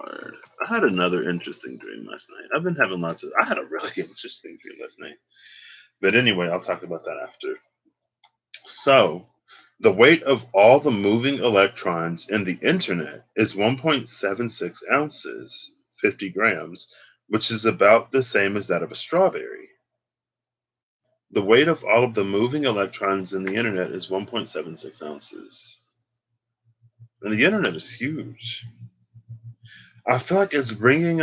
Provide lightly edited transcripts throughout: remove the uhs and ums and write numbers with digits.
card. I had another interesting dream last night. I've been having I had a really interesting dream last night. But anyway, I'll talk about that after. So, the weight of all the moving electrons in the internet is 1.76 ounces, 50 grams, which is about the same as that of a strawberry. The weight of all of the moving electrons in the internet is 1.76 ounces. And the internet is huge. I feel like it's bringing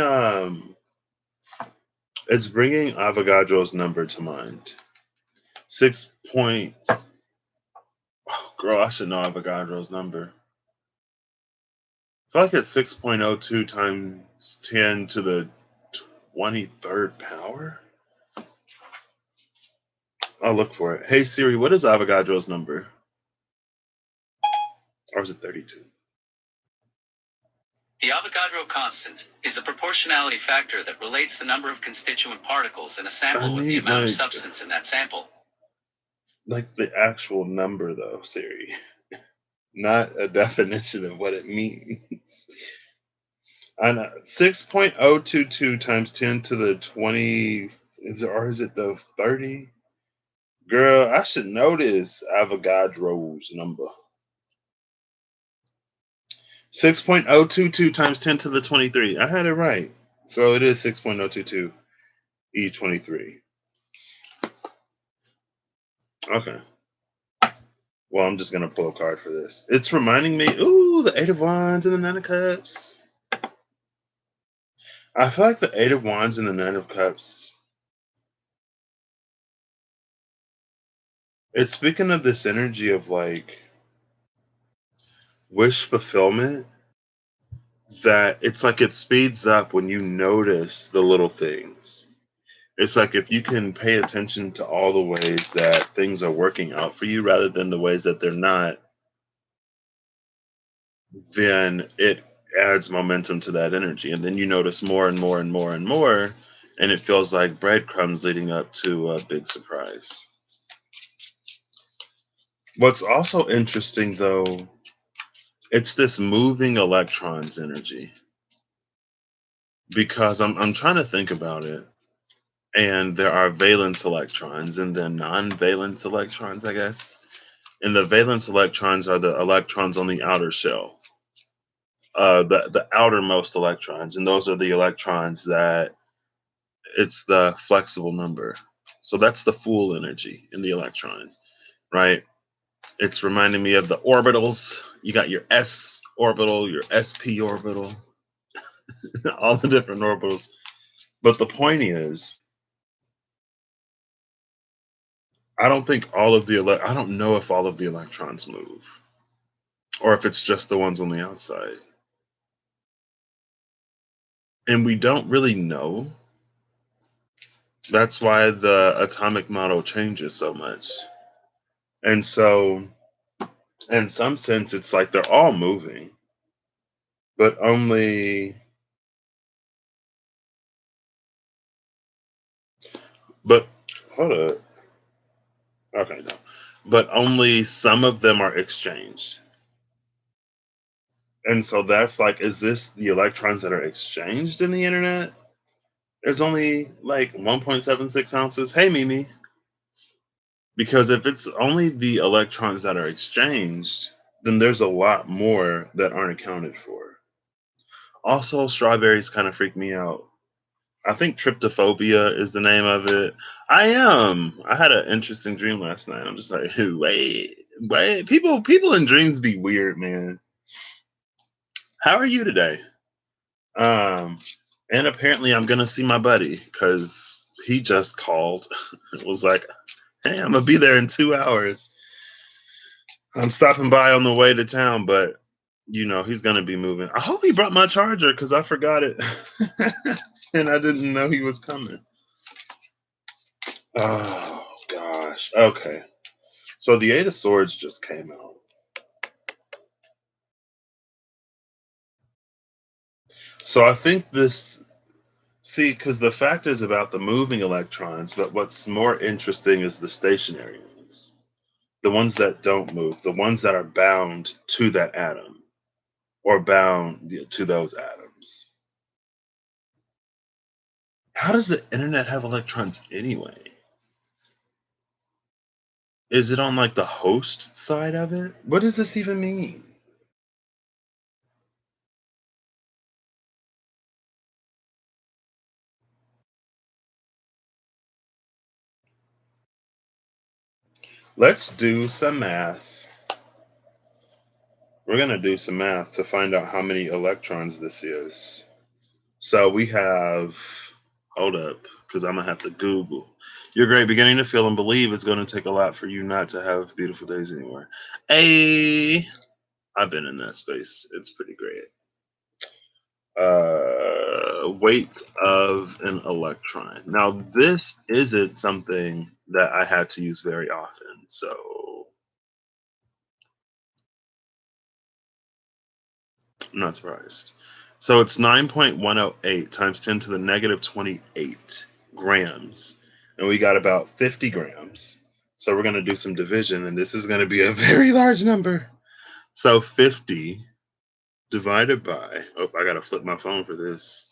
Avogadro's number to mind. 6 point oh, girl, I should know Avogadro's number. I feel like it's 6.02 times 10 to the 23rd power. I'll look for it. Hey Siri, what is Avogadro's number? Or is it 32? The Avogadro constant is the proportionality factor that relates the number of constituent particles in a sample with the amount of substance in that sample. Like the actual number though, Siri. Not a definition of what it means. I know 6.022 times 10 to the 20 is it the 30? Girl, I should know this Avogadro's number. 6.022 times 10 to the 23. I had it right. So it is 6.022 E23. Okay. Well, I'm just going to pull a card for this. It's reminding me, ooh, the Eight of Wands and the Nine of Cups. I feel like the Eight of Wands and the Nine of Cups. It's speaking of this energy of like wish fulfillment, that it's like it speeds up when you notice the little things. It's like if you can pay attention to all the ways that things are working out for you rather than the ways that they're not, then it adds momentum to that energy. And then you notice more and more and more and more, and it feels like breadcrumbs leading up to a big surprise. What's also interesting though, it's this moving electrons energy. Because I'm trying to think about it. And there are valence electrons and then non-valence electrons, I guess. And the valence electrons are the electrons on the outer shell, the outermost electrons, and those are the electrons that it's the flexible number. So that's the full energy in the electron, right? It's reminding me of the orbitals. You got your S orbital, your SP orbital, all the different orbitals. But the point is, I don't think all of I don't know if all of the electrons move or if it's just the ones on the outside. And we don't really know. That's why the atomic model changes so much. And so, in some sense, it's like they're all moving, but but, hold up. Okay, no. But only some of them are exchanged. And so that's like, is this the electrons that are exchanged in the internet? There's only like 1.76 ounces. Hey, Mimi. Because if it's only the electrons that are exchanged, then there's a lot more that aren't accounted for. Also, strawberries kind of freak me out. I think tryptophobia is the name of it. I am. I had an interesting dream last night. I'm just like, wait. People in dreams be weird, man. How are you today? And apparently I'm gonna see my buddy because he just called. It was like, hey, I'm gonna be there in 2 hours. I'm stopping by on the way to town, but he's gonna be moving. I hope he brought my charger because I forgot it, and I didn't know he was coming. Oh gosh. Okay. So the Eight of Swords just came out. So I think because the fact is about the moving electrons, but what's more interesting is the stationary ones. The ones that don't move, the ones that are bound to that atom or bound to those atoms. How does the internet have electrons anyway? Is it on like the host side of it? What does this even mean? Let's do some math. We're going to do some math to find out how many electrons this is. So we have, hold up, because I'm going to have to Google. You're great. Beginning to feel and believe it's going to take a lot for you not to have beautiful days anymore. Hey, I've been in that space. It's pretty great. Weight of an electron. Now, this isn't something that I had to use very often. So I'm not surprised. So it's 9.108 times 10 to the negative 28 grams. And we got about 50 grams. So we're going to do some division, and this is going to be a very large number. So 50 divided by, oh, I got to flip my phone for this,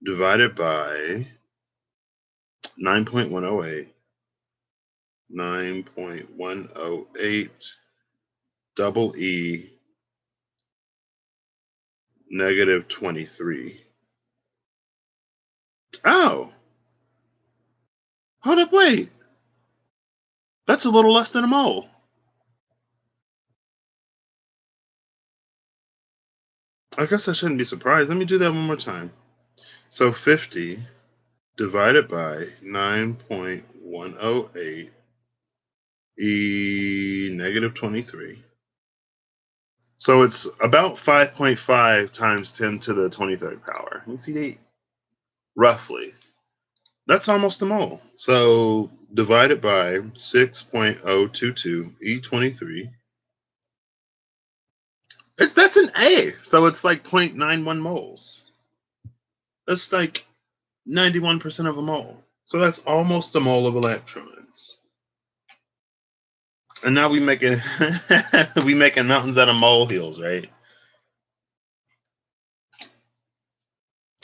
divided by 9.108, 9.108 double E negative 23. Oh, hold up, wait. That's a little less than a mole. I guess I shouldn't be surprised. Let me do that one more time. So 50 divided by 9.108 E negative 23. So it's about 5.5 times 10 to the 23rd power. You see that? Roughly. That's almost a mole. So divided by 6.022 E23. That's an A. So it's like 0.91 moles. That's like 91% of a mole. So that's almost a mole of electrons. And now we making we making mountains out of molehills, right?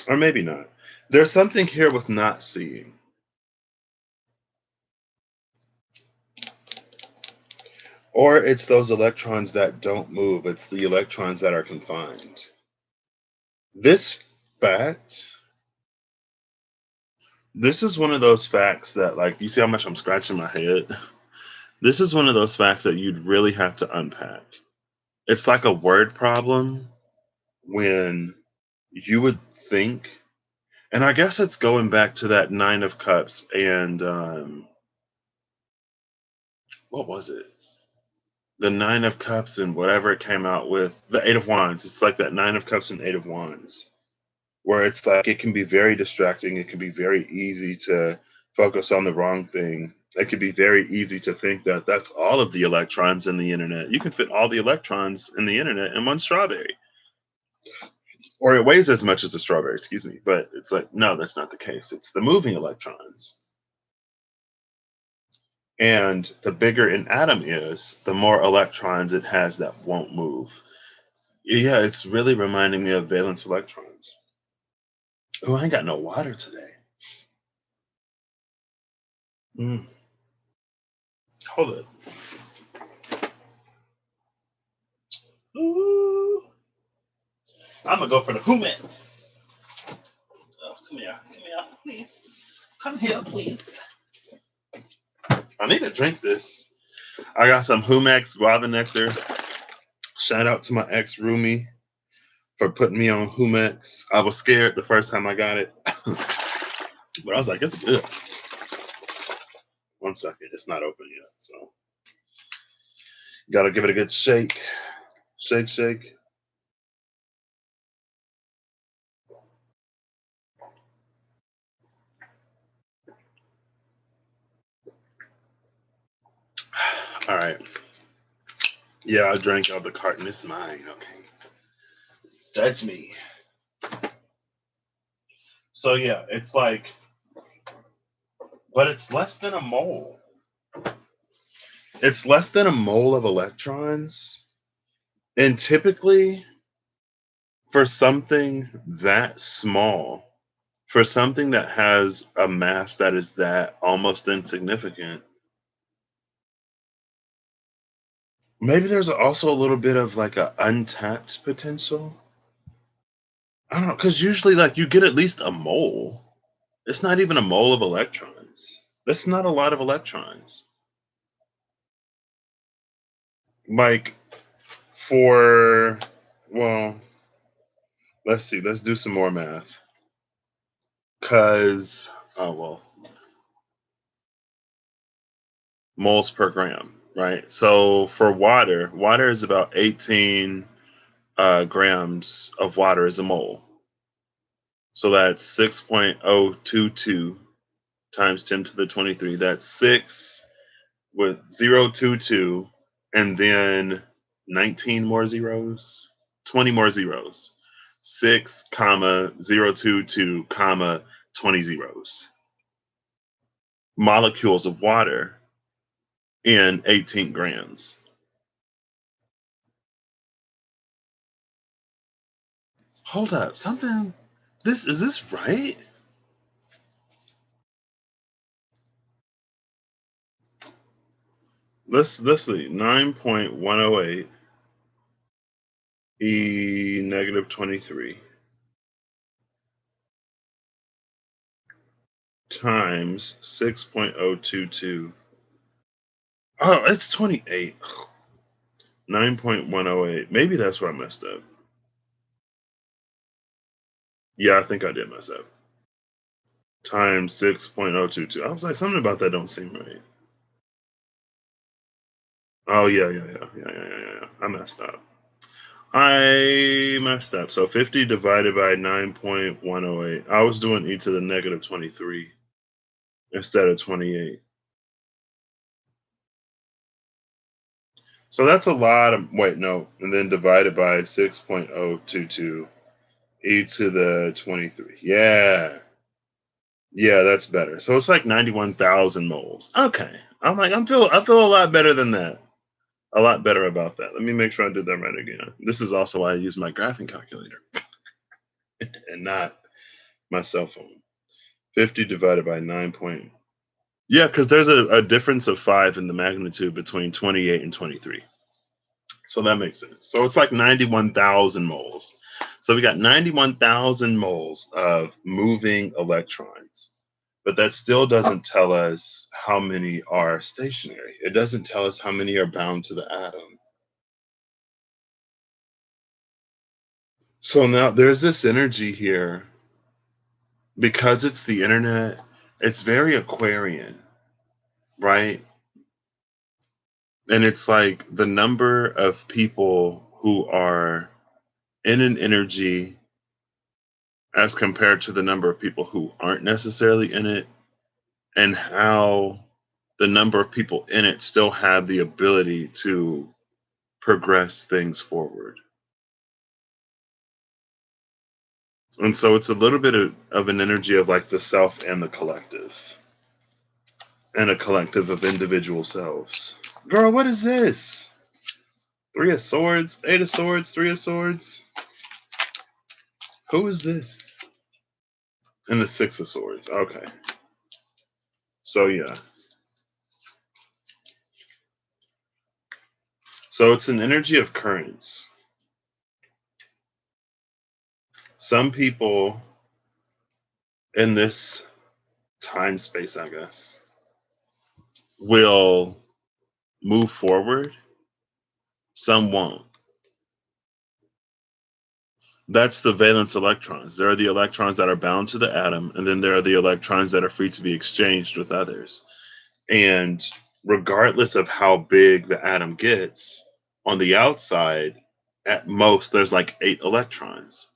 Or maybe not. There's something here with not seeing. Or it's those electrons that don't move. It's the electrons that are confined. This fact, this is one of those facts that, like, you see how much I'm scratching my head? This is one of those facts that you'd really have to unpack. It's like a word problem when you would think, and I guess it's going back to that Nine of Cups and what was it? The Nine of Cups and whatever it came out with, the Eight of Wands. It's like that Nine of Cups and Eight of Wands, where it's like it can be very distracting. It can be very easy to focus on the wrong thing. It could be very easy to think that that's all of the electrons in the internet. You can fit all the electrons in the internet in one strawberry, or it weighs as much as a strawberry, excuse me. But it's like, no, that's not the case. It's the moving electrons. And the bigger an atom is, the more electrons it has that won't move. Yeah, it's really reminding me of valence electrons. Oh, I ain't got no water today. Mm, hold it. Ooh, I'm gonna go for the humans. Oh, come here, please. Come here, please. I need to drink this. I got some Humex guava nectar. Shout out to my ex roomie for putting me on Humex. I was scared the first time I got it, but I was like, it's good. One second, it's not open yet, so gotta give it a good shake. Shake, shake. All right. Yeah, I drank out the carton. It's mine. Okay. Judge me. So yeah, it's like, but it's less than a mole. It's less than a mole of electrons. And typically, for something that small, For something that has a mass that is that almost insignificant, maybe there's also a little bit of like a untapped potential. I don't know, because usually like you get at least a mole. It's not even a mole of electrons. That's not a lot of electrons. Like for, well, let's see, let's do some more math. Cause well, moles per gram, right? So for water, water is about 18 grams of water is a mole. So that's 6.022 times 10 to the 23. That's 6 with 022 and then 19 more zeros, 20 more zeros. 6 comma 022 comma 20 zeros. Molecules of water in 18 grams. Hold up, something. This is this right? Let's see. 9.108 e negative 23 times 6.022. Oh, it's 28. 9.108. Maybe that's where I messed up. Yeah, I think I did mess up. Times 6.022. I was like, something about that don't seem right. Oh yeah. I messed up. I messed up. So 50 divided by 9.108. I was doing e to the negative 23 instead of 28. So that's a lot of, wait, no. And then divided by 6.022 e to the 23. Yeah. Yeah, that's better. So it's like 91,000 moles. Okay. I'm like, I feel a lot better than that. A lot better about that. Let me make sure I did that right again. This is also why I use my graphing calculator and not my cell phone. 50 divided by 9 point. Yeah, because there's a difference of 5 in the magnitude between 28 and 23. So that makes sense. So it's like 91,000 moles. So we got 91,000 moles of moving electrons. But that still doesn't tell us how many are stationary. It doesn't tell us how many are bound to the atom. So now there's this energy here because it's the internet. It's very Aquarian, right? And it's like the number of people who are in an energy as compared to the number of people who aren't necessarily in it, and how the number of people in it still have the ability to progress things forward. And so it's a little bit of an energy of like the self and the collective, and a collective of individual selves. Girl, what is this? Three of Swords, Eight of Swords, Three of Swords. Who is this? And the Six of Swords. Okay. So yeah. So it's an energy of currents. Some people in this time space, I guess, will move forward. Some won't. That's the valence electrons. There are the electrons that are bound to the atom, and then there are the electrons that are free to be exchanged with others. And regardless of how big the atom gets, on the outside, at most, there's like 8 electrons.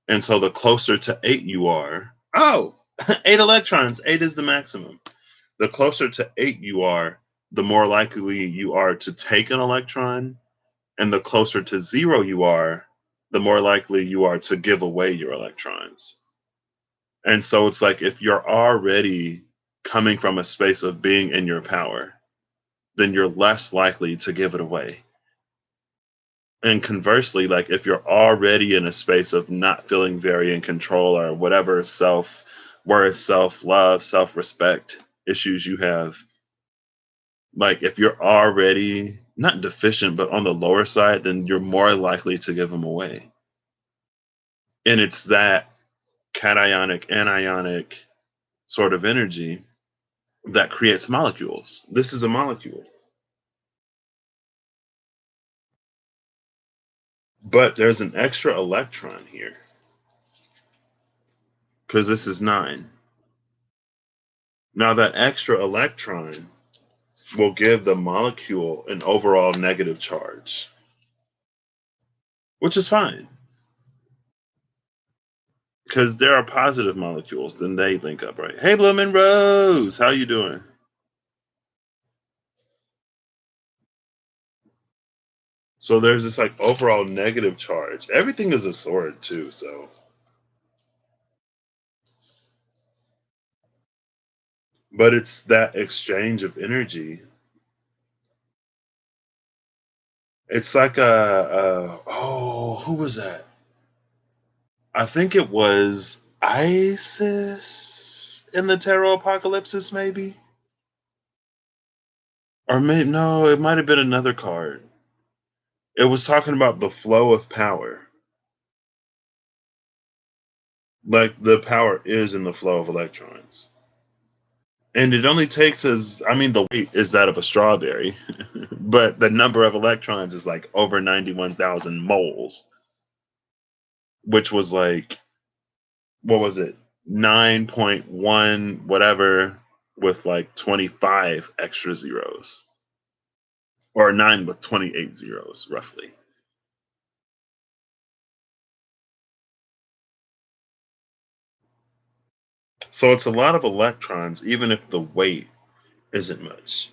And so the closer to 8 you are, oh, 8 electrons, 8 is the maximum. The closer to 8 you are, the more likely you are to take an electron. And the closer to 0 you are, the more likely you are to give away your electrons. And so it's like if you're already coming from a space of being in your power, then you're less likely to give it away. And conversely, like if you're already in a space of not feeling very in control or whatever self worth, self love, self respect issues you have, like if you're already not deficient but on the lower side, then you're more likely to give them away. And it's that cationic, anionic sort of energy that creates molecules. This is a molecule. But there's an extra electron here because this is 9. Now, that extra electron will give the molecule an overall negative charge, which is fine because there are positive molecules. Then they link up, right? Hey, Bloomin' Rose, how you doing? So there's this like overall negative charge. Everything is a sword too, so but it's that exchange of energy. It's like who was that? I think it was Isis in the Tarot Apocalypses, maybe? Or maybe no, it might have been another card. It was talking about the flow of power. Like the power is in the flow of electrons. And it only takes as I mean the weight is that of a strawberry, but the number of electrons is like over 91,000 moles, which was like what was it? 9.1 whatever with like 25 extra zeros. Or 9 with 28 zeros roughly. So it's a lot of electrons even if the weight isn't much.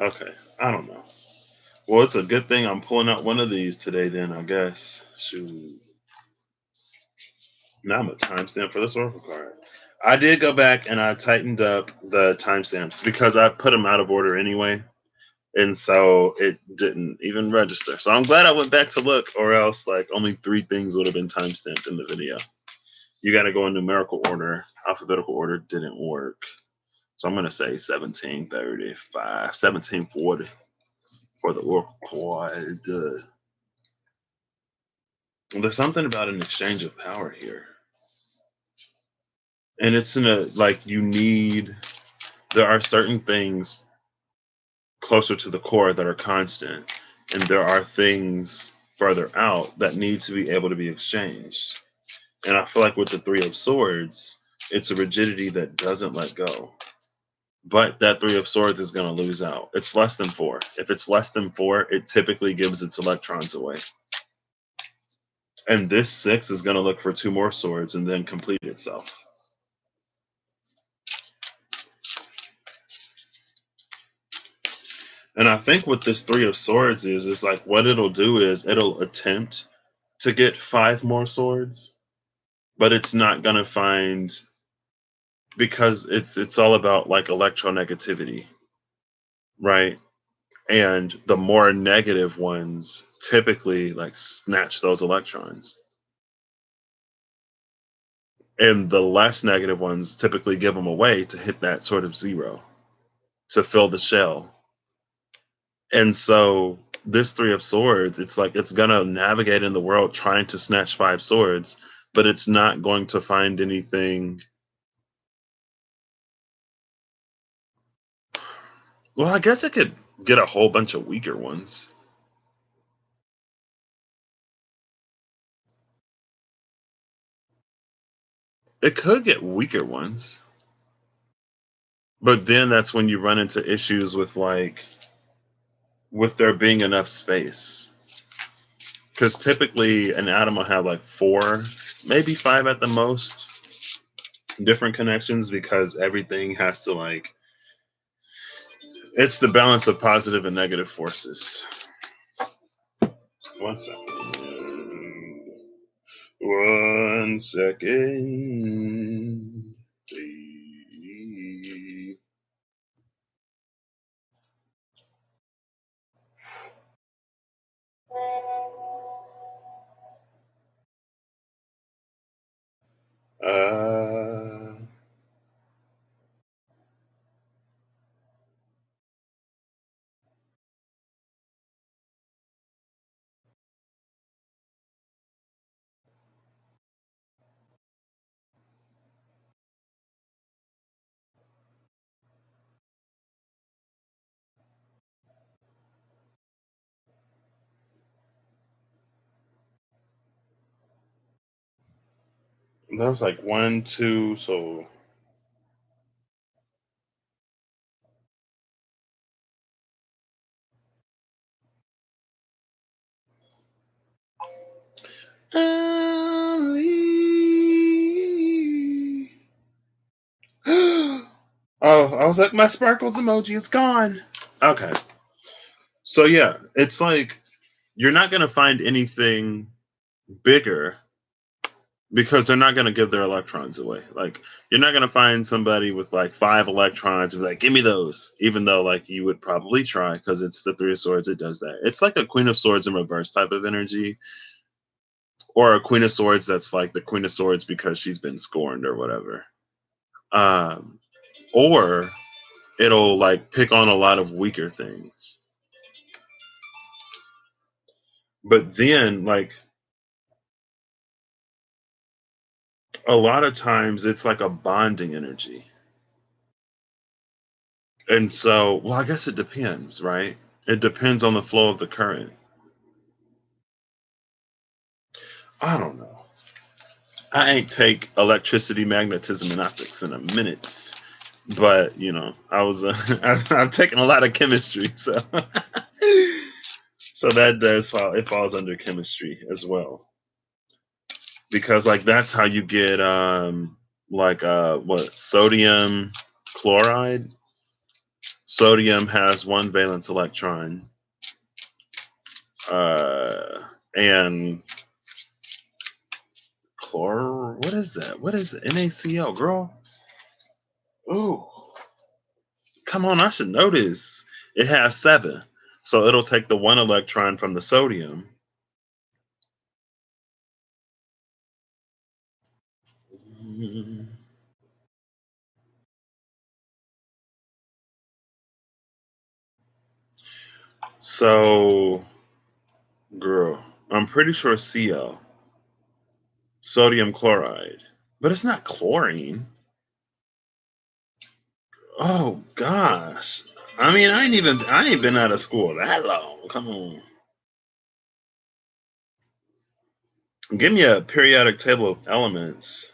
Okay, I don't know. Well, it's a good thing I'm pulling out one of these today then, I guess. Shoot. Now I'm a timestamp for this oracle card. I did go back and I tightened up the timestamps because I put them out of order anyway. And so it didn't even register. So I'm glad I went back to look, or else like only 3 things would have been timestamped in the video. You got to go in numerical order. Alphabetical order didn't work. So I'm going to say 1735, 1740 for the oracle card. There's something about an exchange of power here. And it's in a, like, there are certain things closer to the core that are constant. And there are things further out that need to be able to be exchanged. And I feel like with the 3 of Swords, it's a rigidity that doesn't let go. But that 3 of Swords is going to lose out. It's less than 4. If it's less than 4, it typically gives its electrons away. And this 6 is going to look for 2 more swords and then complete itself. And I think what this 3 of Swords is like what it'll do is it'll attempt to get 5 more swords, but it's not going to find, because it's all about like electronegativity, right? And the more negative ones typically like snatch those electrons, and the less negative ones typically give them away to hit that sort of 0 to fill the shell. And so this 3 of Swords, it's like it's gonna navigate in the world trying to snatch 5 swords, but it's not going to find anything. Well, I guess it could get a whole bunch of weaker ones. It could get weaker ones, but then that's when you run into issues with like with there being enough space. Because typically an atom will have like 4, maybe 5 at the most different connections, because everything has to like, it's the balance of positive and negative forces. One second. One second. Please. Uh, that was like one, two, so. Oh, I was like, my sparkles emoji is gone. Okay. So yeah, it's like you're not gonna find anything bigger because they're not gonna give their electrons away. Like you're not gonna find somebody with like 5 electrons and be like, give me those, even though like you would probably try because it's the Three of Swords, it does that. It's like a Queen of Swords in reverse type of energy. Or a Queen of Swords that's like the Queen of Swords because she's been scorned or whatever. Um, or it'll like pick on a lot of weaker things. But then, like, a lot of times it's like a bonding energy. And so, well, I guess it depends, right? It depends on the flow of the current. I don't know. I ain't take electricity, magnetism, and optics in a minute. But, you know, I've taken a lot of chemistry, so. So that does fall, it falls under chemistry as well. Because like that's how you get like what sodium chloride. Sodium has one valence electron. And chlor, what is that? What is it? NaCl, girl? Ooh, come on, I should know this. It has 7. So it'll take the 1 electron from the sodium. So, girl, I'm pretty sure Cl, sodium chloride, but it's not chlorine. Oh gosh. I mean, I ain't been out of school that long. Come on. Give me a periodic table of elements.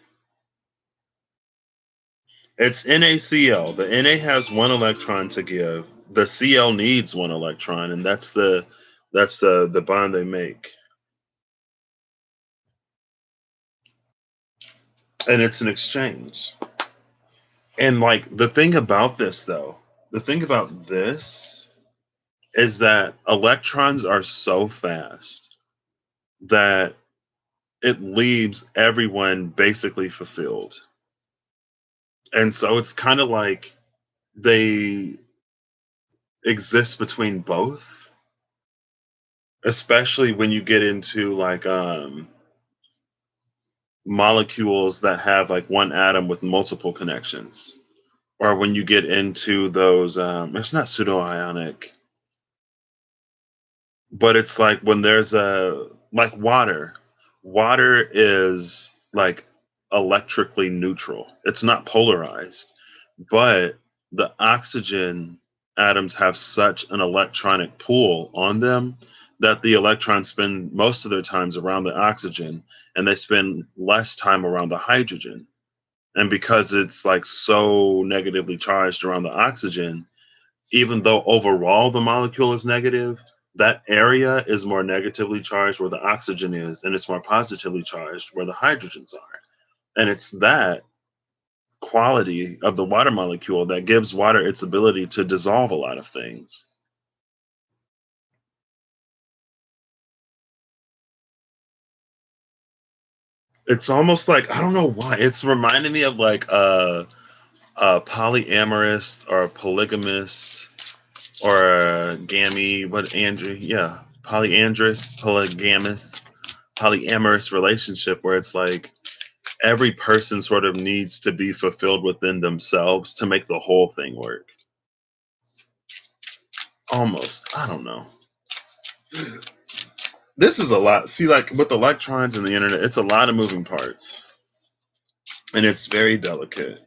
It's NaCl. The Na has 1 electron to give. The Cl needs 1 electron, and that's the bond they make. And it's an exchange. And like the thing about this though, the thing about this is that electrons are so fast that it leaves everyone basically fulfilled. And so it's kind of like they exist between both, especially when you get into like molecules that have like one atom with multiple connections, or when you get into those it's not pseudo ionic, but it's like when there's a like water is like electrically neutral, it's not polarized, but the oxygen atoms have such an electronic pull on them that the electrons spend most of their times around the oxygen and they spend less time around the hydrogen. And because it's like so negatively charged around the oxygen, even though overall the molecule is negative, that area is more negatively charged where the oxygen is, and it's more positively charged where the hydrogens are. And it's that quality of the water molecule that gives water its ability to dissolve a lot of things. It's almost like I don't know why it's reminding me of like a polyamorous or a polygamist or a gammy, what Andrew, yeah, polyandrous, polygamous, polyamorous relationship where it's like Every person sort of needs to be fulfilled within themselves to make the whole thing work. Almost. I don't know. This is a lot. See, like with electrons and the internet, it's a lot of moving parts and it's very delicate.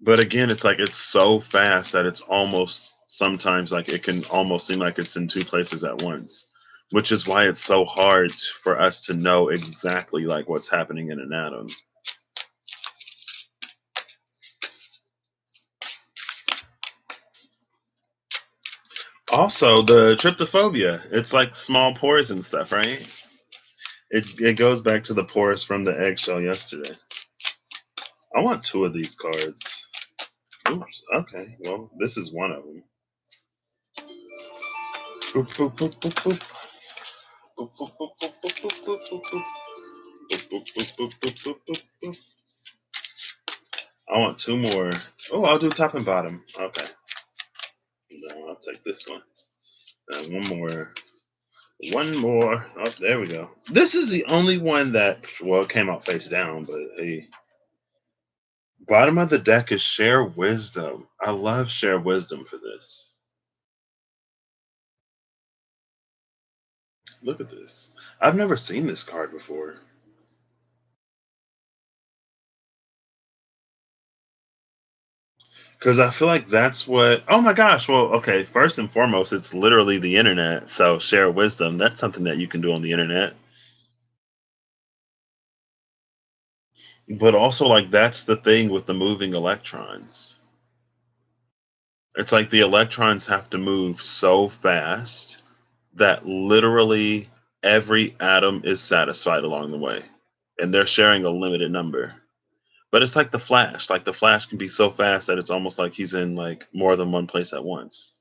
But again, it's like it's so fast that it's almost sometimes like it can almost seem like it's in two places at once, which is why it's so hard for us to know exactly like what's happening in an atom. Also, the tryptophobia, it's like small pores and stuff, right? It goes back to the pores from the eggshell yesterday. I want two of these cards. Oops. Okay. Well, this is one of them. Boop, boop, boop, boop, boop. Boop, boop, boop, boop, boop, boop, boop, boop, boop. Boop, boop, boop, boop, boop, boop, boop, boop. I want two more. Oh, I'll do top and bottom. Okay. No, I'll take this one. One more. One more. Oh, there we go. This is the only one that, well, it came out face down, but hey. Bottom of the deck is Share Wisdom. I love Share Wisdom for this. Look at this. I've never seen this card before. Because I feel like that's what. Oh my gosh. Well, okay. First and foremost, it's literally the internet. So share wisdom. That's something that you can do on the internet. But also, like, that's the thing with the moving electrons. It's like the electrons have to move so fast that literally every atom is satisfied along the way. And they're sharing a limited number. But it's like the Flash. Like the Flash can be so fast that it's almost like he's in like more than one place at once.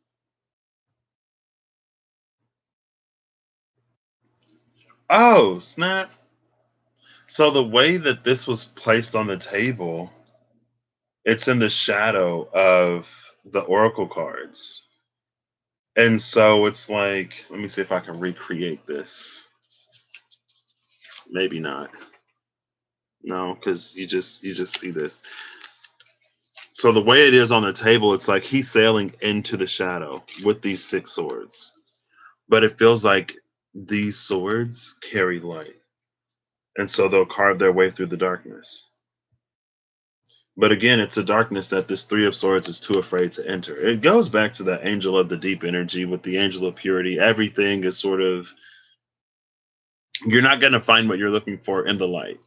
Oh, snap. So the way that this was placed on the table, it's in the shadow of the oracle cards. And so it's like, let me see if I can recreate this. Maybe not. No, because you just see this. So the way it is on the table, it's like he's sailing into the shadow with these six swords. But it feels like these swords carry light. And so they'll carve their way through the darkness. But again, it's a darkness that this Three of Swords is too afraid to enter. It goes back to the angel of the deep energy with the angel of purity. Everything is sort of, you're not going to find what you're looking for in the light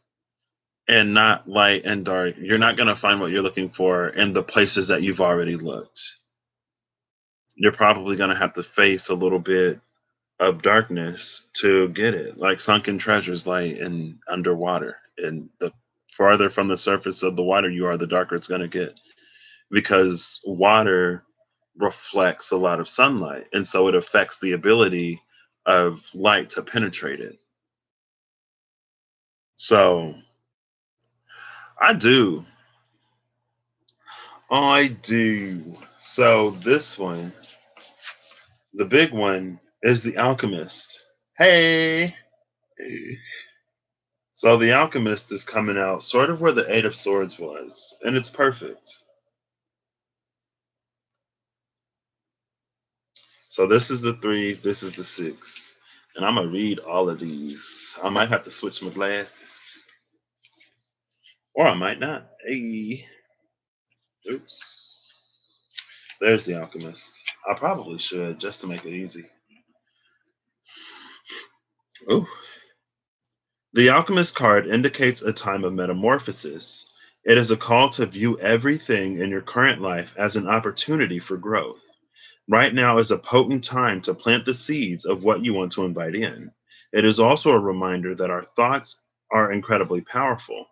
and not light and dark. You're not going to find what you're looking for in the places that you've already looked. You're probably going to have to face a little bit of darkness to get it, like sunken treasures light and underwater. And the farther from the surface of the water you are, the darker it's going to get because water reflects a lot of sunlight. And so it affects the ability of light to penetrate it. So I do. I do. So this one, the big one, is the Alchemist. Hey! So the Alchemist is coming out sort of where the Eight of Swords was, and it's perfect. So this is the three, this is the six. And I'm gonna read all of these. I might have to switch my glasses. Or I might not. Hey. Oops. There's the Alchemist. I probably should just to make it easy. Ooh. The Alchemist card indicates a time of metamorphosis. It is a call to view everything in your current life as an opportunity for growth. Right now is a potent time to plant the seeds of what you want to invite in. It is also a reminder that our thoughts are incredibly powerful.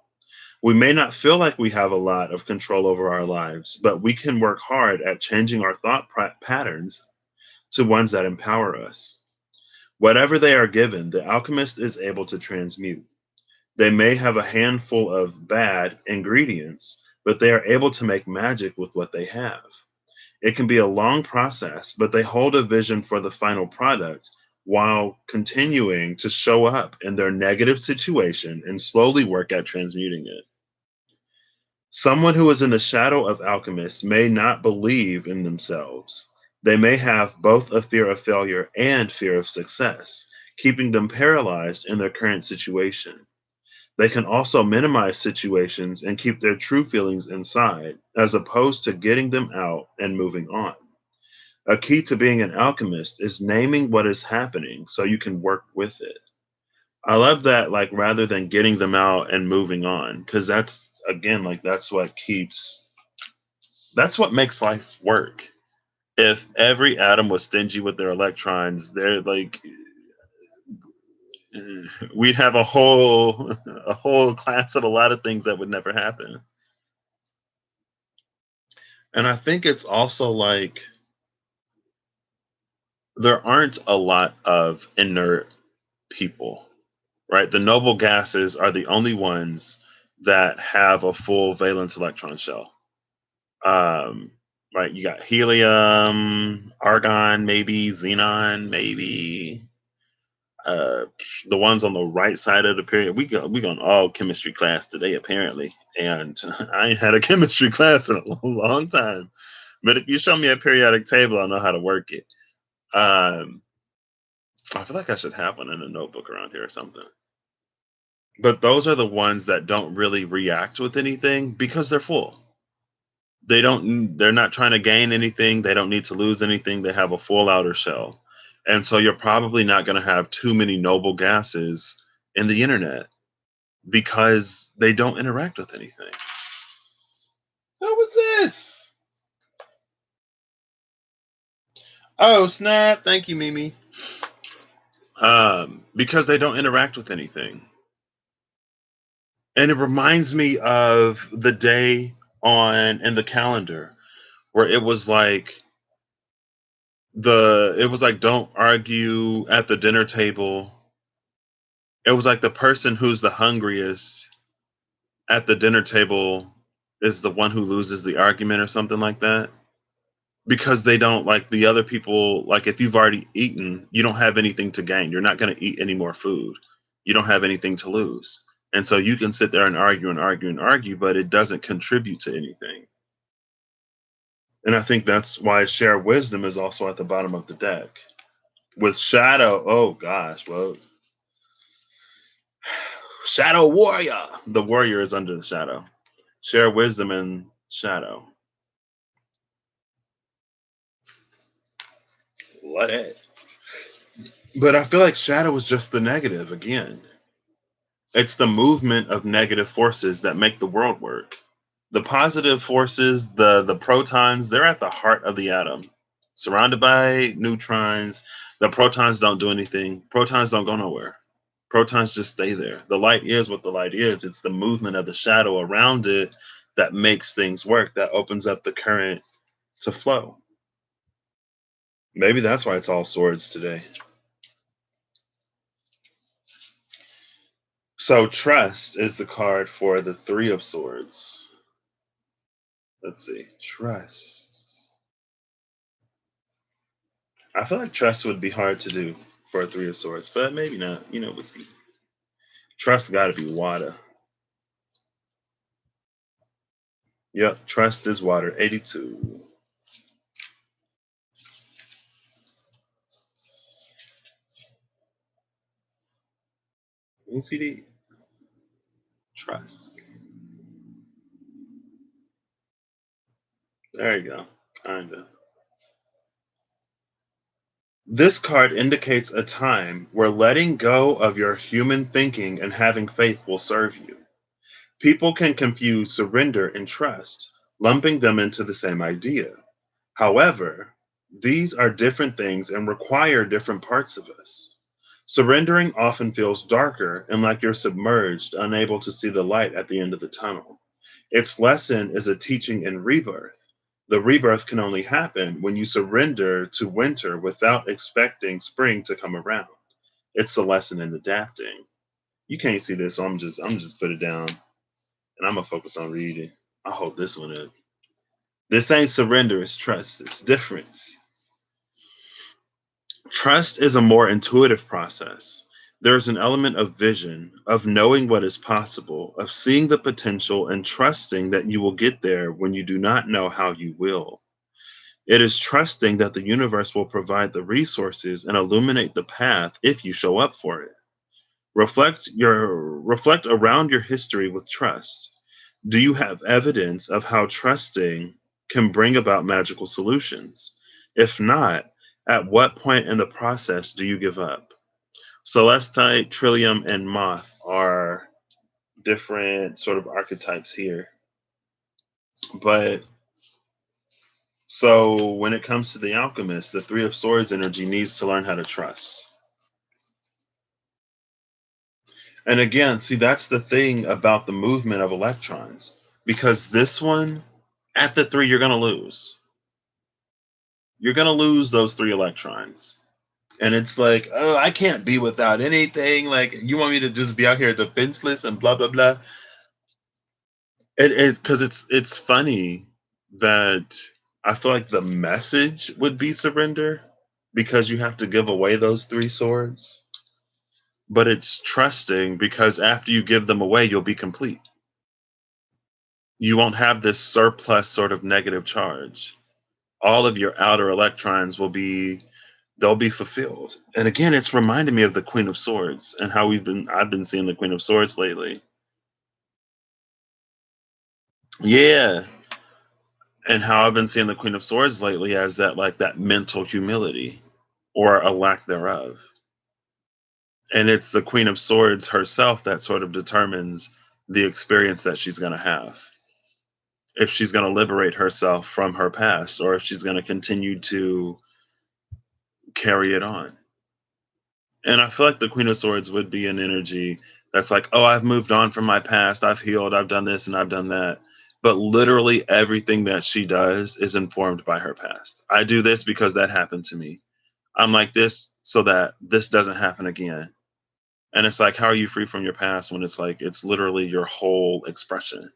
We may not feel like we have a lot of control over our lives, but we can work hard at changing our thought patterns to ones that empower us. Whatever they are given, the alchemist is able to transmute. They may have a handful of bad ingredients, but they are able to make magic with what they have. It can be a long process, but they hold a vision for the final product while continuing to show up in their negative situation and slowly work at transmuting it. Someone who is in the shadow of alchemists may not believe in themselves. They may have both a fear of failure and fear of success, keeping them paralyzed in their current situation. They can also minimize situations and keep their true feelings inside, as opposed to getting them out and moving on. A key to being an alchemist is naming what is happening so you can work with it. I love that, like, rather than getting them out and moving on, because that's, again, like, that's what makes life work. If every atom was stingy with their electrons, they're like, we'd have a whole class of a lot of things that would never happen. And I think it's also like there aren't a lot of inert people, right? The noble gases are the only ones that have a full valence electron shell. Um, right, you got helium, argon, maybe xenon, maybe uh, the ones on the right side of the period. We gone all chemistry class today apparently, and I ain't had a chemistry class in a long time. But if you show me a periodic table, I'll know how to work it. Um, I feel like I should have one in a notebook around here or something. But those are the ones that don't really react with anything because they're full. They're not trying to gain anything, they don't need to lose anything, they have a full outer shell. And so you're probably not going to have too many noble gases in the internet because they don't interact with anything. What was this? Oh, snap. Thank you, Mimi. Because they don't interact with anything. And it reminds me of the day on in the calendar where it was like don't argue at the dinner table. It was like the person who's the hungriest at the dinner table is the one who loses the argument or something like that, because they don't, like, the other people, like, if you've already eaten, you don't have anything to gain, you're not going to eat any more food, you don't have anything to lose, and so you can sit there and argue and argue and argue, but it doesn't contribute to anything. And I think that's why share wisdom is also at the bottom of the deck with shadow. Oh gosh, well, shadow warrior, the warrior is under the shadow. Share wisdom and shadow. What it? But I feel like shadow is just the negative again. It's the movement of negative forces that make the world work. The positive forces, the protons, they're at the heart of the atom, surrounded by neutrons. The protons don't do anything. Protons don't go nowhere. Protons just stay there. The light is what the light is. It's the movement of the shadow around it that makes things work, that opens up the current to flow. Maybe that's why it's all swords today. So trust is the card for the Three of Swords. Let's see. Trust. I feel like trust would be hard to do for a Three of Swords, but maybe not. We'll see. Trust got to be water. Yep, trust is water. 82. You see the trust. There you go. Kinda. This card indicates a time where letting go of your human thinking and having faith will serve you. People can confuse surrender and trust, lumping them into the same idea. However, these are different things and require different parts of us. Surrendering often feels darker and like you're submerged, unable to see the light at the end of the tunnel. Its lesson is a teaching in rebirth. The rebirth can only happen when you surrender to winter without expecting spring to come around. It's a lesson in adapting. You can't see this, so I'm just put it down and I'm gonna focus on reading. I hold this one up. This ain't surrender, it's trust. It's different. Trust is a more intuitive process. There's an element of vision, of knowing what is possible, of seeing the potential and trusting that you will get there when you do not know how you will. It is trusting that the universe will provide the resources and illuminate the path if you show up for it. Reflect around your history with trust. Do you have evidence of how trusting can bring about magical solutions? If not, at what point in the process do you give up? Celestite, Trillium, and Moth are different sort of archetypes here. But so when it comes to the alchemist, the Three of Swords energy needs to learn how to trust. And again, see, that's the thing about the movement of electrons. Because this one, at the three, you're going to lose. You're going to lose those three electrons. And it's like, oh, I can't be without anything. Like, you want me to just be out here defenseless and blah, blah, blah. Because it's funny that I feel like the message would be surrender because you have to give away those three swords. But it's trusting because after you give them away, you'll be complete. You won't have this surplus sort of negative charge. All of your outer electrons they'll be fulfilled. And again, it's reminding me of the Queen of Swords and how I've been seeing the Queen of Swords lately. Yeah. And how I've been seeing the Queen of Swords lately as that like that mental humility or a lack thereof. And it's the Queen of Swords herself that sort of determines the experience that she's going to have. If she's going to liberate herself from her past or if she's going to continue to carry it on. And I feel like the Queen of Swords would be an energy that's like, oh, I've moved on from my past. I've healed. I've done this and I've done that. But literally everything that she does is informed by her past. I do this because that happened to me. I'm like this so that this doesn't happen again. And it's like, how are you free from your past when it's like, it's literally your whole expression?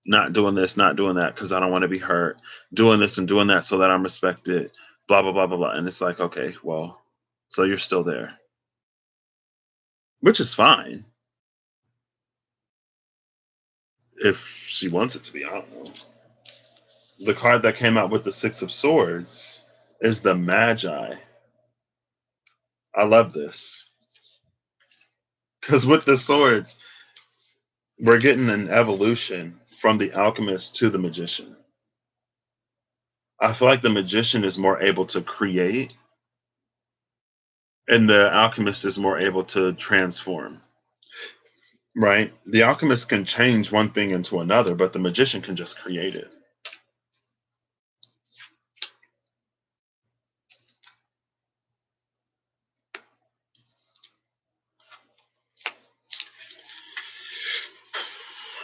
Not doing this, not doing that because I don't want to be hurt. Doing this and doing that so that I'm respected. Blah, blah, blah, blah, blah. And it's like, okay, well, so you're still there, which is fine if she wants it to be. I don't know. The card that came out with the Six of Swords is the Magi. I love this because with the swords, we're getting an evolution from the alchemist to the magician. I feel like the magician is more able to create, and the alchemist is more able to transform. Right? The alchemist can change one thing into another, but the magician can just create it.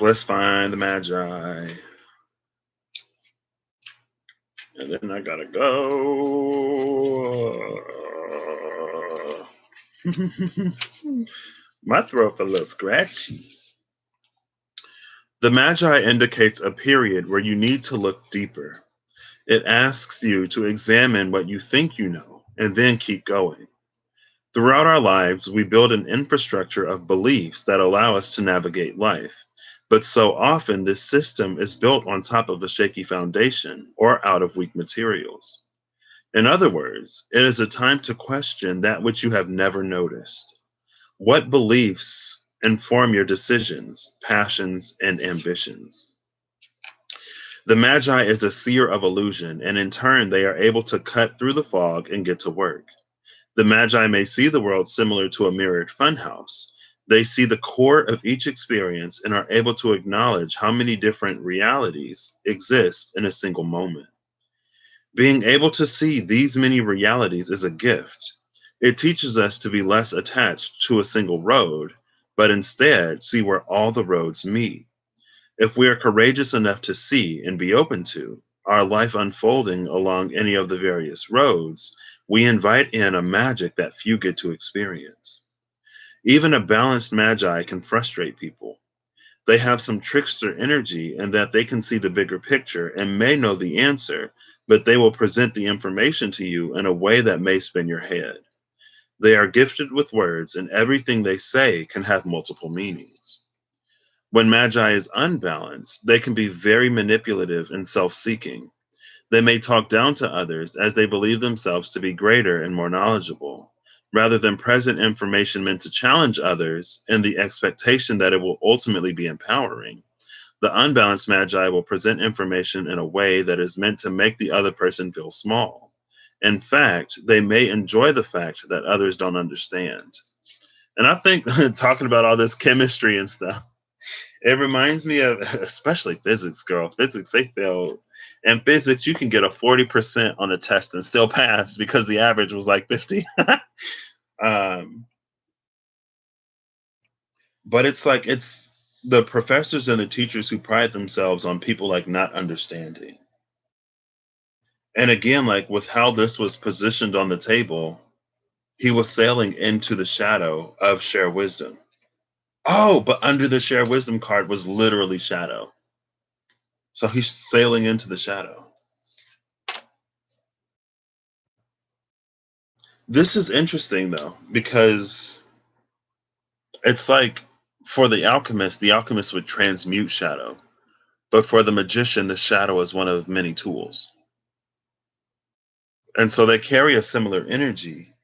Let's find the Magi. And then I gotta go. My throat a little scratchy. The Magi indicates a period where you need to look deeper. It asks you to examine what you think you know and then keep going. Throughout our lives, we build an infrastructure of beliefs that allow us to navigate life. But so often, this system is built on top of a shaky foundation or out of weak materials. In other words, it is a time to question that which you have never noticed. What beliefs inform your decisions, passions, and ambitions? The Magi is a seer of illusion, and in turn, they are able to cut through the fog and get to work. The Magi may see the world similar to a mirrored funhouse. They see the core of each experience and are able to acknowledge how many different realities exist in a single moment. Being able to see these many realities is a gift. It teaches us to be less attached to a single road, but instead see where all the roads meet. If we are courageous enough to see and be open to our life unfolding along any of the various roads, we invite in a magic that few get to experience. Even a balanced magi can frustrate people. They have some trickster energy in that they can see the bigger picture and may know the answer, but they will present the information to you in a way that may spin your head. They are gifted with words, and everything they say can have multiple meanings. When magi is unbalanced, they can be very manipulative and self seeking. They may talk down to others as they believe themselves to be greater and more knowledgeable, rather than present information meant to challenge others in the expectation that it will ultimately be empowering. The unbalanced magi will present information in a way that is meant to make the other person feel small. In fact, they may enjoy the fact that others don't understand. And I think talking about all this chemistry and stuff, it reminds me of especially physics, girl. Physics, they failed. In physics, you can get a 40% on a test and still pass because the average was like 50. um, but it's the professors and the teachers who pride themselves on people like not understanding. And again, like with how this was positioned on the table, he was sailing into the shadow of share wisdom. Oh, but under the share wisdom card was literally shadow. So he's sailing into the shadow. This is interesting though, because it's like for the alchemist would transmute shadow. But for the magician, the shadow is one of many tools. And so they carry a similar energy,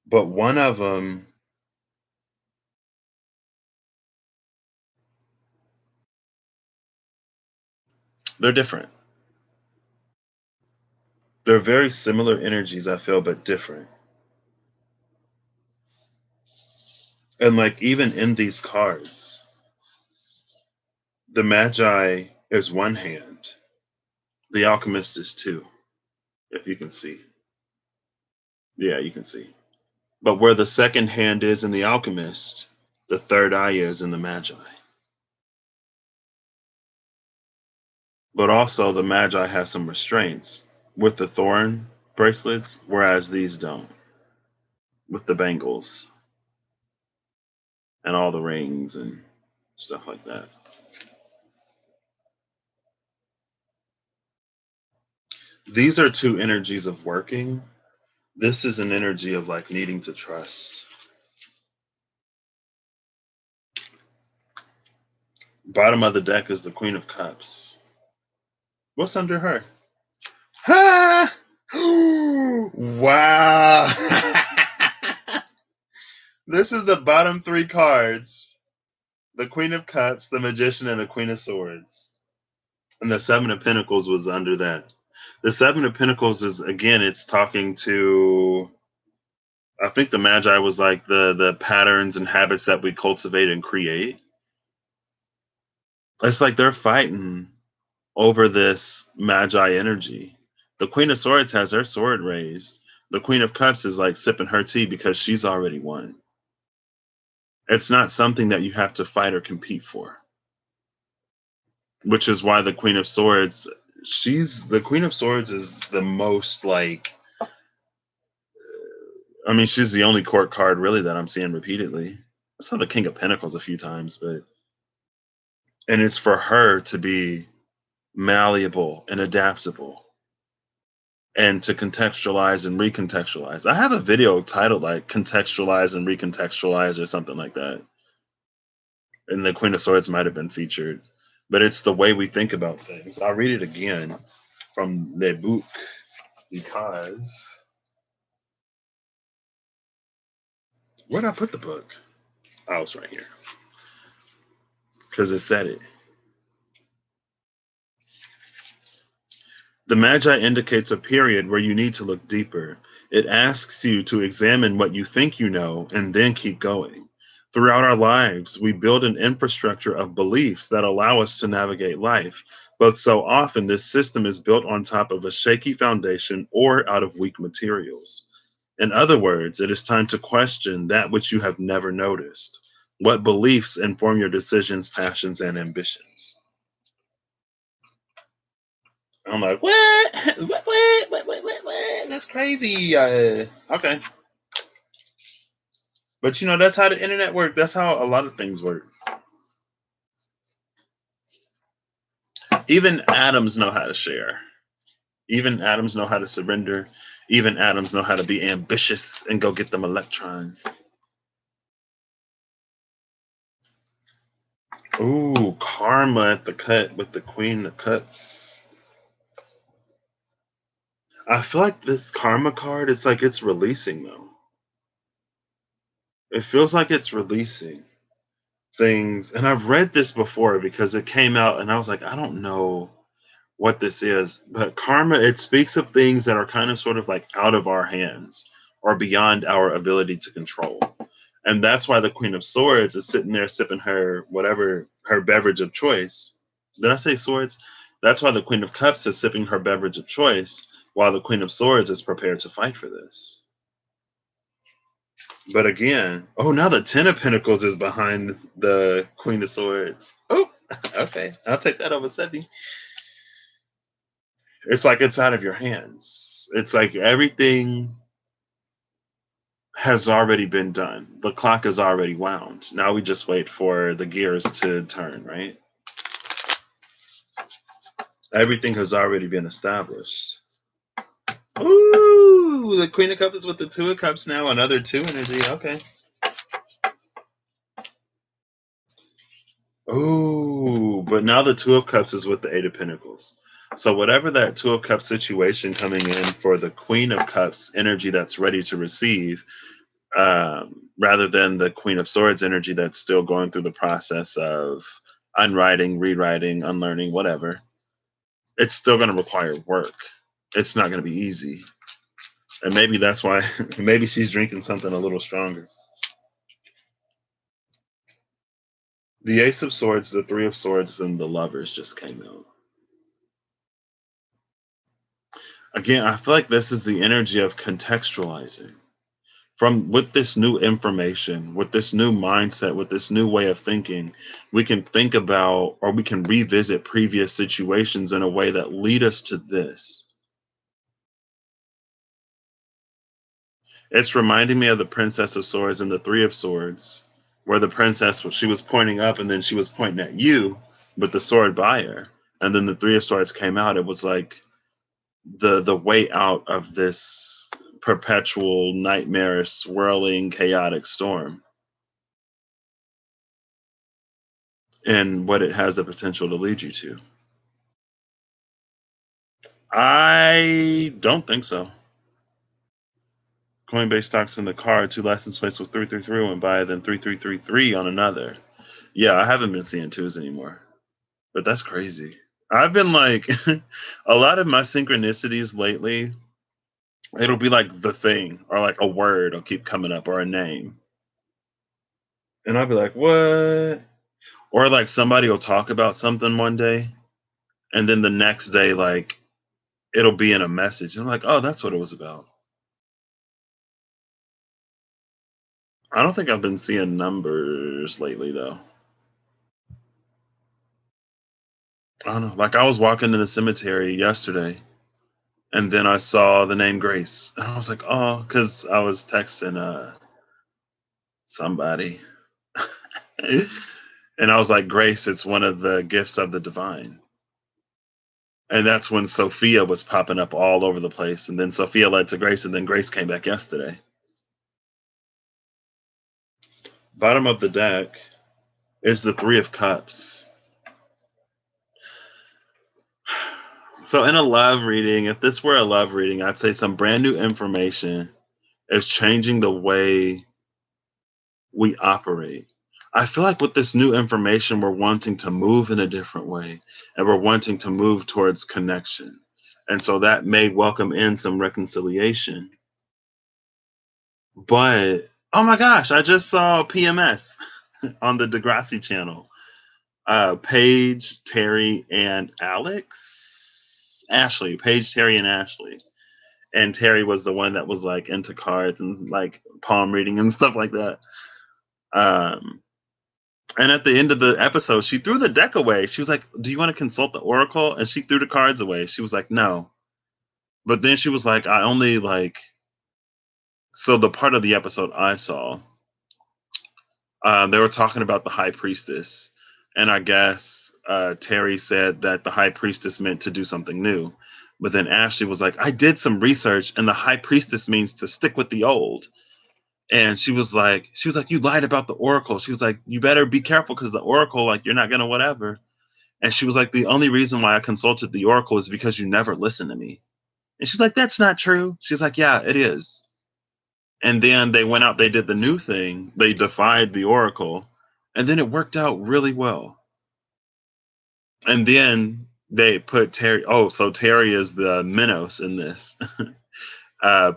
but one of them, they're different. They're very similar energies, I feel, but different. And like even in these cards, the magi is one hand, the alchemist is two, if you can see. Yeah, you can see. But where the second hand is in the alchemist, the third eye is in the magi. But also, the magi has some restraints with the thorn bracelets, whereas these don't, with the bangles and all the rings and stuff like that. These are two energies of working. This is an energy of like needing to trust. Bottom of the deck is the Queen of Cups. What's under her? Ha! Wow. This is the bottom three cards: the Queen of Cups, the Magician, and the Queen of Swords. And the Seven of Pentacles was under that. The Seven of Pentacles is, again, it's talking to, I think the Magi was like the patterns and habits that we cultivate and create. It's like they're fighting over this Magi energy. The Queen of Swords has her sword raised. The Queen of Cups is like sipping her tea because she's already won. It's not something that you have to fight or compete for. Which is why the Queen of Swords, she's the Queen of Swords is the most like, I mean, she's the only court card really that I'm seeing repeatedly. I saw the King of Pentacles a few times, but and it's for her to be malleable and adaptable and to contextualize and recontextualize. I have a video titled like contextualize and recontextualize or something like that. And the Queen of Swords might have been featured. But it's the way we think about things. I'll read it again from the book because where did I put the book? Oh, it's right here. Because it said it. The Magi indicates a period where you need to look deeper. It asks you to examine what you think you know and then keep going. Throughout our lives, we build an infrastructure of beliefs that allow us to navigate life. But so often, this system is built on top of a shaky foundation or out of weak materials. In other words, it is time to question that which you have never noticed. What beliefs inform your decisions, passions, and ambitions? I'm like, what? What? That's crazy. Okay. But you know, that's how the internet works. That's how a lot of things work. Even atoms know how to share. Even atoms know how to surrender. Even atoms know how to be ambitious and go get them electrons. Ooh, karma at the cut with the Queen of Cups. I feel like this karma card, it's like it's releasing though. It feels like it's releasing things. And I've read this before because it came out and I was like, I don't know what this is. But karma, it speaks of things that are kind of sort of like out of our hands or beyond our ability to control. And that's why the Queen of Swords is sitting there sipping her whatever her beverage of choice. Did I say swords? That's why the Queen of Cups is sipping her beverage of choice while the Queen of Swords is prepared to fight for this. But again, oh, now the Ten of Pentacles is behind the Queen of Swords. Oh, okay. I'll take that over Seti. It's like it's out of your hands. It's like everything has already been done. The clock is already wound. Now we just wait for the gears to turn, right? Everything has already been established. Ooh, the Queen of Cups is with the Two of Cups now. Another two energy. Okay. Ooh, but now the Two of Cups is with the Eight of Pentacles. So whatever that Two of Cups situation coming in for the Queen of Cups energy that's ready to receive, rather than the Queen of Swords energy that's still going through the process of unwriting, rewriting, unlearning, whatever, it's still going to require work. It's not going to be easy. And maybe that's why, maybe she's drinking something a little stronger. The Ace of Swords, the Three of Swords, and the Lovers just came out. Again, I feel like this is the energy of contextualizing. From with this new information, with this new mindset, with this new way of thinking, we can think about or we can revisit previous situations in a way that lead us to this. It's reminding me of the Princess of Swords and the Three of Swords, where the princess she was pointing up and then she was pointing at you with the sword by her. And then the Three of Swords came out. It was like the way out of this perpetual nightmarish swirling chaotic storm and what it has the potential to lead you to. I don't think so. Coinbase stocks in the car, two license plates with 333 went by, then 3333 on another. Yeah, I haven't been seeing twos anymore, but that's crazy. I've been like, a lot of my synchronicities lately, it'll be like the thing or like a word will keep coming up or a name. And I'll be like, what? Or like somebody will talk about something one day and then the next day, like it'll be in a message. And I'm like, oh, that's what it was about. I don't think I've been seeing numbers lately though. I don't know. Like I was walking in the cemetery yesterday and then I saw the name Grace. And I was like, oh, because I was texting somebody. And I was like, Grace, it's one of the gifts of the divine. And that's when Sophia was popping up all over the place. And then Sophia led to Grace, and then Grace came back yesterday. Bottom of the deck is the Three of Cups. So in a love reading, if this were a love reading, I'd say some brand new information is changing the way we operate. I feel like with this new information, we're wanting to move in a different way and we're wanting to move towards connection. And so that may welcome in some reconciliation. But oh my gosh, I just saw PMS on the Degrassi channel. Paige, Terry, and Alex. Ashley. Paige, Terry, and Ashley. And Terry was the one that was like into cards and like palm reading and stuff like that. Um, and at the end of the episode, she threw the deck away. She was like, do you want to consult the Oracle? And she threw the cards away. She was like, no. But then she was like, I only like. So the part of the episode I saw, they were talking about the high priestess. And I guess Terry said that the high priestess meant to do something new. But then Ashley was like, I did some research, and the high priestess means to stick with the old. And she was like, you lied about the oracle. She was like, you better be careful because the oracle, like, you're not gonna whatever. And she was like, the only reason why I consulted the oracle is because you never listened to me. And she's like, that's not true. She's like, yeah, it is. And then they went out, they did the new thing, they defied the oracle, and then it worked out really well. And then they put Terry. Oh, so Terry is the Minos in this.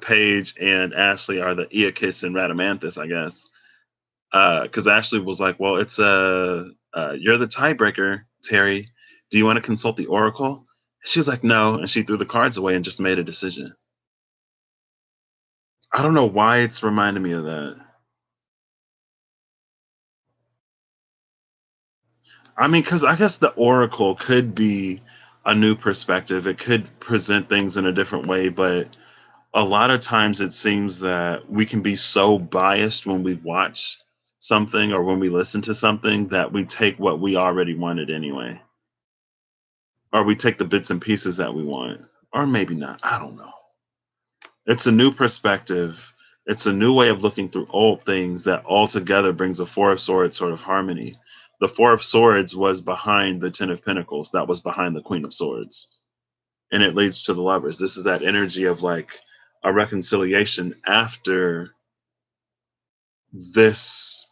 Paige and Ashley are the Iacus and Radamanthus, I guess. Because Ashley was like, "Well, it's you're the tiebreaker, Terry. Do you want to consult the oracle?" She was like, "No," and she threw the cards away and just made a decision. I don't know why it's reminding me of that. I mean, because I guess the oracle could be a new perspective. It could present things in a different way, but a lot of times it seems that we can be so biased when we watch something or when we listen to something that we take what we already wanted anyway, or we take the bits and pieces that we want, or maybe not. I don't know. It's a new perspective. It's a new way of looking through old things that altogether brings a Four of Swords sort of harmony. The Four of Swords was behind the Ten of Pentacles. That was behind the Queen of Swords. And it leads to the Lovers. This is that energy of like a reconciliation this,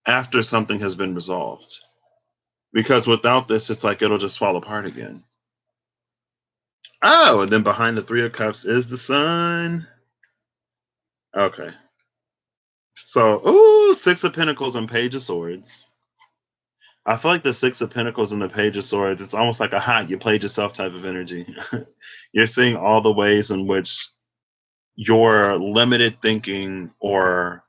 after something has been resolved. Because without this, it's like it'll just fall apart again. Oh, and then behind the Three of Cups is the Sun. Okay. So, ooh, Six of Pentacles and Page of Swords. I feel like the Six of Pentacles and the Page of Swords, it's almost like a hot, you played yourself type of energy. You're seeing all the ways in which your limited thinking or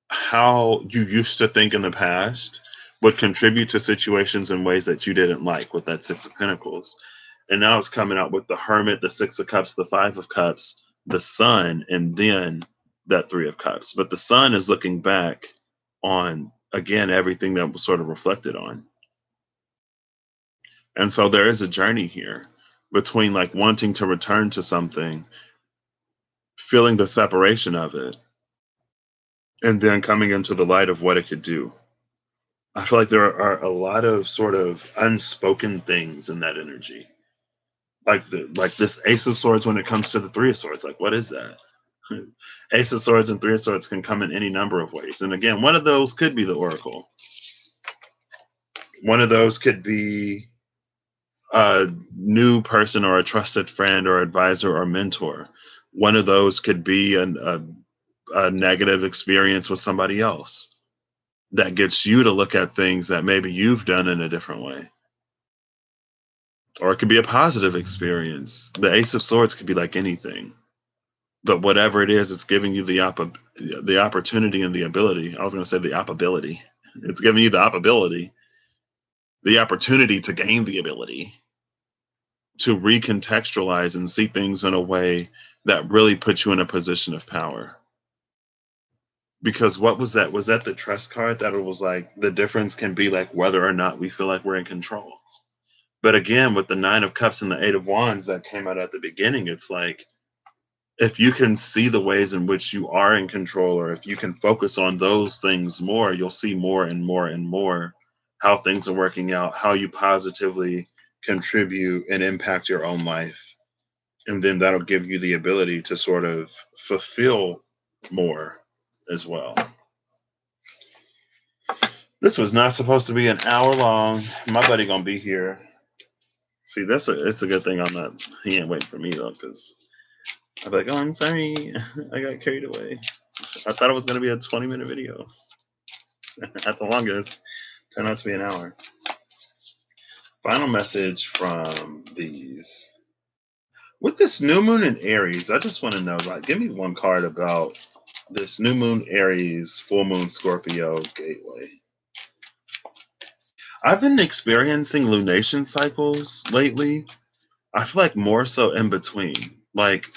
how you used to think in the past would contribute to situations in ways that you didn't like with that Six of Pentacles. And now it's coming out with the Hermit, the Six of Cups, the Five of Cups, the Sun, and then that Three of Cups. But the Sun is looking back on, again, everything that was sort of reflected on. And so there is a journey here between like wanting to return to something, feeling the separation of it, and then coming into the light of what it could do. I feel like there are a lot of sort of unspoken things in that energy. Like this Ace of Swords when it comes to the Three of Swords. Like, what is that? Ace of Swords and Three of Swords can come in any number of ways. And again, one of those could be the Oracle. One of those could be a new person or a trusted friend or advisor or mentor. One of those could be a negative experience with somebody else that gets you to look at things that maybe you've done in a different way. Or it could be a positive experience. The Ace of Swords could be like anything, but whatever it is, it's giving you the opportunity and the ability. I was going to say the ability. It's giving you the opportunity to gain the ability to recontextualize and see things in a way that really puts you in a position of power. Because what was that? Was that the trust card that it was like the difference can be like whether or not we feel like we're in control? But again, with the Nine of Cups and the Eight of Wands that came out at the beginning, it's like if you can see the ways in which you are in control, or if you can focus on those things more, you'll see more and more and more how things are working out, how you positively contribute and impact your own life. And then that'll give you the ability to sort of fulfill more as well. This was not supposed to be an hour long. My buddy gonna be here. See, it's a good thing I'm not. He ain't waiting for me though, because I'm like, oh, I'm sorry, I got carried away. I thought it was gonna be a 20-minute video. At the longest, turned out to be an hour. Final message from these. With this new moon in Aries, I just want to know, like, give me one card about this new moon Aries, full moon Scorpio gateway. I've been experiencing lunation cycles lately. I feel like more so in between. Like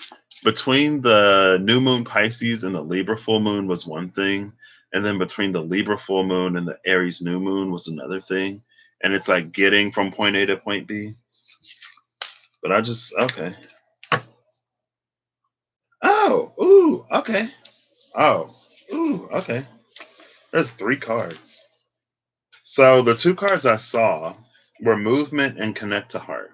between the new moon Pisces and the Libra full moon was one thing. And then between the Libra full moon and the Aries new moon was another thing. And it's like getting from point A to point B. But I just okay. Oh, ooh, okay. Oh, ooh, okay. There's three cards. So the two cards I saw were movement and connect to heart.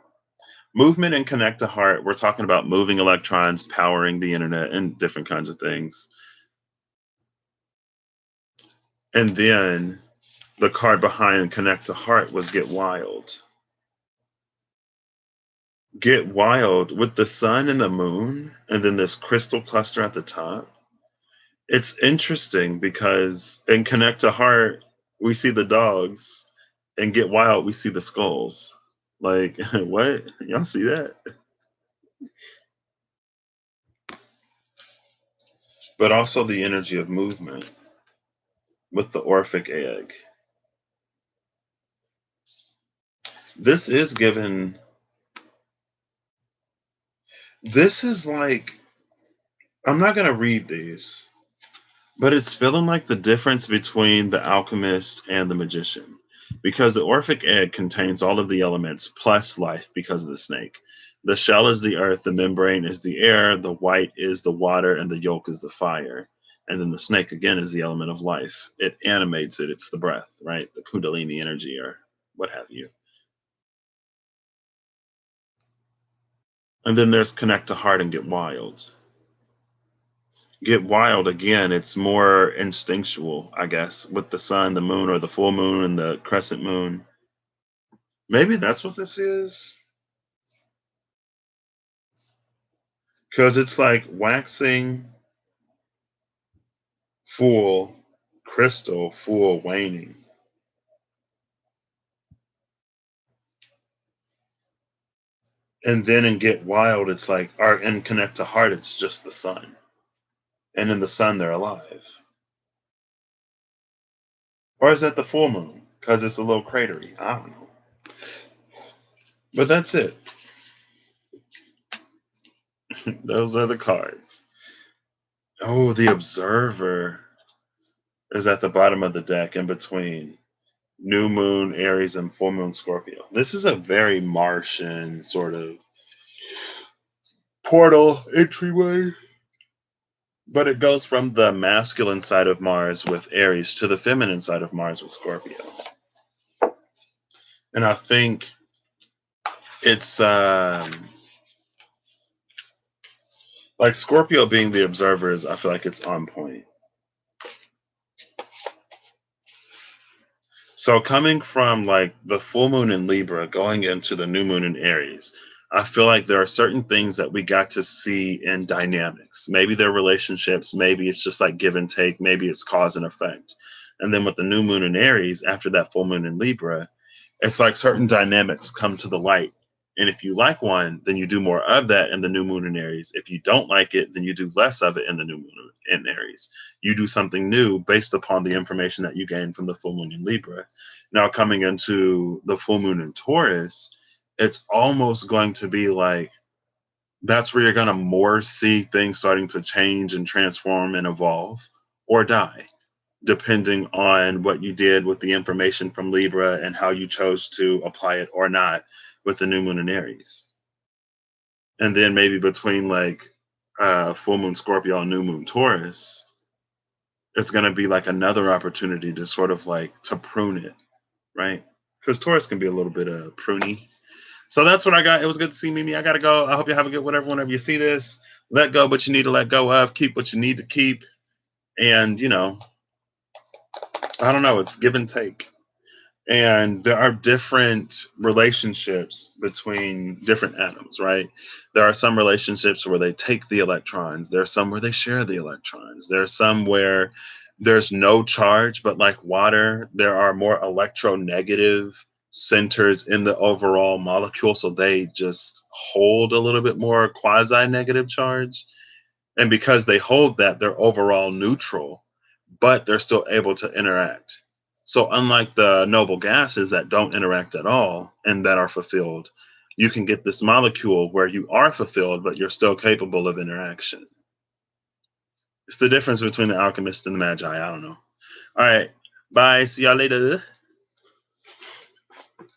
Movement and connect to heart, we're talking about moving electrons, powering the internet, and different kinds of things. And then the card behind connect to heart was get wild. Get wild with the sun and the moon, and then this crystal cluster at the top. It's interesting because in connect to heart, we see the dogs, and get wild, we see the skulls. Like, what? Y'all see that? But also the energy of movement with the Orphic egg. This is given, this is like, I'm not going to read these, but it's feeling like the difference between the alchemist and the magician. Because the Orphic egg contains all of the elements plus life because of the snake. The shell is the earth, the membrane is the air, the white is the water, and the yolk is the fire. And then the snake, again, is the element of life. It animates it, it's the breath, right? The Kundalini energy or what have you. And then there's connect to heart and get wild. Get wild again, it's more instinctual, I guess, with the sun, the moon, or the full moon and the crescent moon. Maybe that's what this is. Because it's like waxing full, crystal full, waning. And then in Get Wild, it's like, or in Connect to Heart, it's just the sun. And in the sun, they're alive. Or is that the full moon? Because it's a little cratery. I don't know. But that's it. Those are the cards. Oh, the Observer is at the bottom of the deck in between New Moon, Aries, and Full Moon, Scorpio. This is a very Martian sort of portal entryway. But it goes from the masculine side of Mars with Aries to the feminine side of Mars with Scorpio. And I think it's like Scorpio being the observer is, I feel like it's on point. So coming from like the full moon in Libra going into the new moon in Aries, I feel like there are certain things that we got to see in dynamics. Maybe they're relationships, maybe it's just like give and take, maybe it's cause and effect. And then with the new moon in Aries, after that full moon in Libra, it's like certain dynamics come to the light. And if you like one, then you do more of that in the new moon in Aries. If you don't like it, then you do less of it in the new moon in Aries. You do something new based upon the information that you gain from the full moon in Libra. Now, coming into the full moon in Taurus, it's almost going to be like that's where you're going to more see things starting to change and transform and evolve or die depending on what you did with the information from Libra and how you chose to apply it or not with the new moon in Aries. And then maybe between like full moon Scorpio and new moon Taurus, it's going to be like another opportunity to sort of like to prune it, right? Because Taurus can be a little bit pruny. So that's what I got. It was good to see Mimi. I got to go. I hope you have a good whatever whenever you see this. Let go what you need to let go of. Keep what you need to keep. And, you know, I don't know. It's give and take. And there are different relationships between different atoms, right? There are some relationships where they take the electrons. There are some where they share the electrons. There are some where there's no charge, but like water, there are more electronegative centers in the overall molecule. So they just hold a little bit more quasi negative charge. And because they hold that, they're overall neutral, but they're still able to interact. So, unlike the noble gases that don't interact at all and that are fulfilled, you can get this molecule where you are fulfilled, but you're still capable of interaction. It's the difference between the alchemist and the magi. I don't know. All right. Bye. See y'all later.